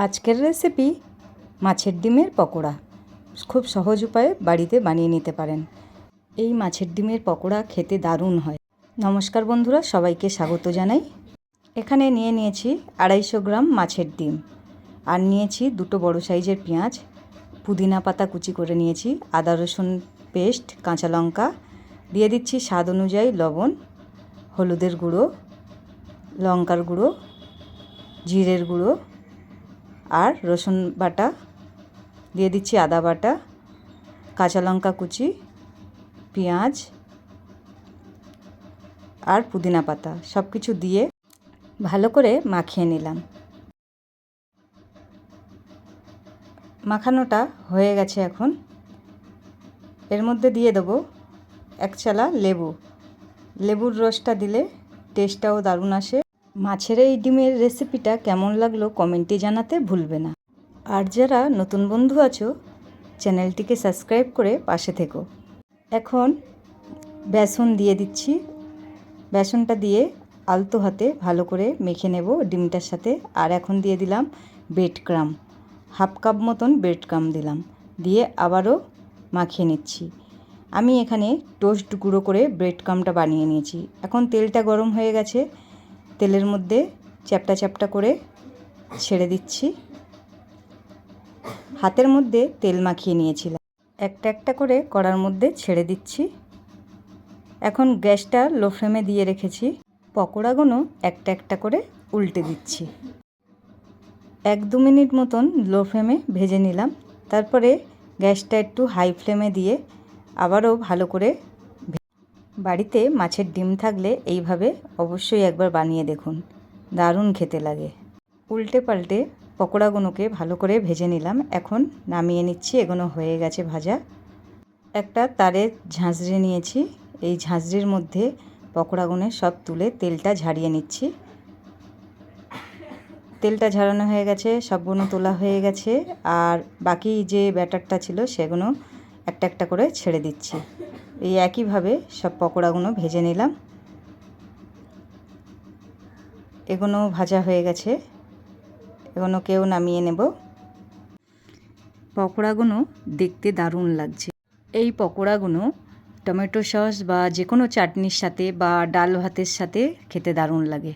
আজকের রেসিপি মাছের ডিমের পকোড়া। খুব সহজ উপায়ে বাড়িতে বানিয়ে নিতে পারেন। এই মাছের ডিমের পকোড়া খেতে দারুণ হয়। নমস্কার বন্ধুরা, সবাইকে স্বাগত জানাই। এখানে নিয়েছি 250 গ্রাম মাছের ডিম, আর নিয়েছি 2 বড় সাইজের পেঁয়াজ, পুদিনা পাতা কুচি করে নিয়েছি, আদা রসুন পেস্ট, কাঁচা লঙ্কা, দিয়ে দিচ্ছি স্বাদ অনুযায়ী লবণ, হলুদের গুঁড়ো, লঙ্কার গুঁড়ো, জিরের গুঁড়ো আর রসুন বাটা, দিয়ে দিচ্ছি আদা বাটা, কাঁচা লঙ্কা কুচি, পেঁয়াজ আর পুদিনা পাতা সব কিছু দিয়ে ভালো করে মাখিয়ে নিলাম। মাখানোটা হয়ে গেছে। এখন এর মধ্যে দিয়ে দেবো 1 চালা লেবু। লেবুর রসটা দিলে টেস্টটাও দারুণ আসে। মাছের এই ডিমের রেসিপিটা কেমন লাগলো কমেন্টে জানাতে ভুলবে না। আর যারা নতুন বন্ধু আছো চ্যানেলটিকে সাবস্ক্রাইব করে পাশে থেকো। এখন বেসন দিয়ে দিচ্ছি। বেসনটা দিয়ে আলতো হাতে ভালো করে মেখে নেব ডিমটার সাথে। আর এখন দিয়ে দিলাম ব্রেড ক্রাম, 1/2 কাপ মতন ব্রেড ক্রাম দিলাম, দিয়ে আবারও মাখিয়ে নিচ্ছি। আমি এখানে টোস্ট গুঁড়ো করে ব্রেড ক্রামটা বানিয়ে নিয়েছি। এখন তেলটা গরম হয়ে গেছে, তেলের মধ্যে চ্যাপটা চ্যাপটা করে ছেড়ে দিচ্ছি। হাতের মধ্যে তেল মাখিয়ে নিয়েছিলাম, একটা একটা করে কড়ার মধ্যে ছেড়ে দিচ্ছি। এখন গ্যাসটা লো ফ্লেমে দিয়ে রেখেছি। পকোড়াগুলো একটা একটা করে উল্টে দিচ্ছি। 1-2 মিনিট মতন লো ফ্লেমে ভেজে নিলাম। তারপরে গ্যাসটা একটু হাই ফ্লেমে দিয়ে আবারও ভালো করে। বাড়িতে মাছের ডিম থাকলে এইভাবে অবশ্যই একবার বানিয়ে দেখুন, দারুণ খেতে লাগে। উল্টে পাল্টে পকোড়াগুলোকে ভালো করে ভেজে নিলাম। এখন নামিয়ে নিচ্ছি। এগুলো হয়ে গেছে ভাজা। একটা তারের ঝাঁঝরি নিয়েছি, এই ঝাঁঝরির মধ্যে পকোড়াগুলো সব তুলে তেলটা ঝারিয়ে নিচ্ছি। তেলটা ঝারানো হয়ে গেছে, সবগুলো তোলা হয়ে গেছে। আর বাকি যে ব্যাটারটা ছিল সেগুলো একটা একটা করে ছেড়ে দিচ্ছি। এই একইভাবে সব পকোড়াগুলো ভেজে নিলাম। এগুলো ভাজা হয়ে গেছে, এগুলোকেও নামিয়ে নেব। পকোড়াগুলো দেখতে দারুণ লাগছে। এই পকোড়াগুলো টমেটো সস বা যে কোনো চাটনির সাথে বা ডাল ভাতের সাথে খেতে দারুণ লাগে।